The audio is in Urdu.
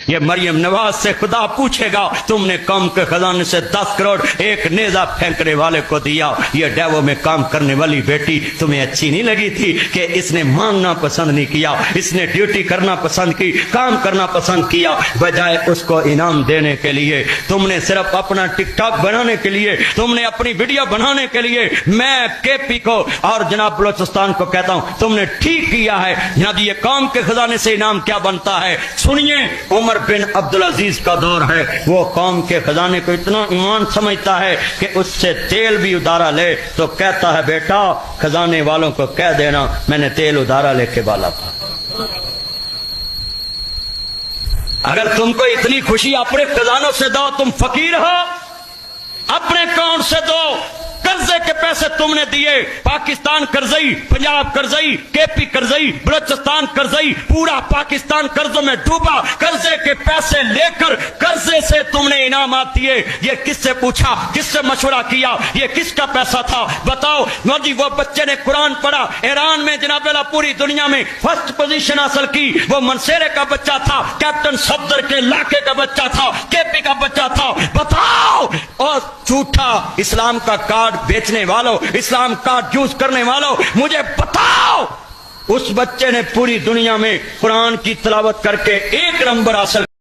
یہ مریم نواز سے خدا پوچھے گا تم نے قوم کے خزانے سے 10 کروڑ ایک نیزہ پھینکنے والے کو دیا، یہ ڈیوو میں کام کرنے والی بیٹی تمہیں اچھی نہیں لگی تھی کہ اس نے مانگنا پسند نہیں کیا، اس نے ڈیوٹی کرنا پسند کی، کام کرنا پسند کیا، بجائے اس کو انعام دینے کے لیے تم نے صرف اپنا ٹک ٹاک بنانے کے لیے، تم نے اپنی ویڈیو بنانے کے لیے، میں کے پی کو اور جناب بلوچستان کو کہتا ہوں تم نے ٹھیک کیا ہے جناب۔ یہ قوم کے خزانے سے انعام کیا بنتا ہے؟ سنیے، عمر بن عبدالعزیز کا دور ہے، وہ قوم کے خزانے کو اتنا ایمان سمجھتا ہے کہ اس سے تیل بھی ادارہ لے تو کہتا ہے بیٹا خزانے والوں کو کہہ دینا میں نے تیل ادارہ لے کے بالا تھا۔ اگر تم کو اتنی خوشی اپنے خزانوں سے دو، تم فقیر ہو، اپنے اکاؤنٹ سے دو۔ قرضے کے پیسے تم نے دیے، پاکستان قرضئی، پنجاب قرضئی، کے پی قرضئی، بلوچستان قرضئی، پورا پاکستان قرضوں میں ڈوبا۔ قرضے کے پیسے لے کر قرضے سے تم نے انعامات دیے۔ یہ کس سے پوچھا، کس سے مشورہ کیا، یہ کس کا پیسہ تھا بتاؤ؟ جی وہ بچے نے قرآن پڑھا، ایران میں جناب اللہ پوری دنیا میں فرسٹ پوزیشن حاصل کی، وہ منصیرے کا بچہ تھا، کیپٹن صفدر کے علاقے کا بچہ تھا، کے پی کا بچہ تھا، بتاؤ۔ اور جھوٹا اسلام کا کارڈ بیچنے والوں، اسلام کارڈ یوز کرنے والوں، مجھے بتاؤ اس بچے نے پوری دنیا میں قرآن کی تلاوت کر کے 1 نمبر حاصل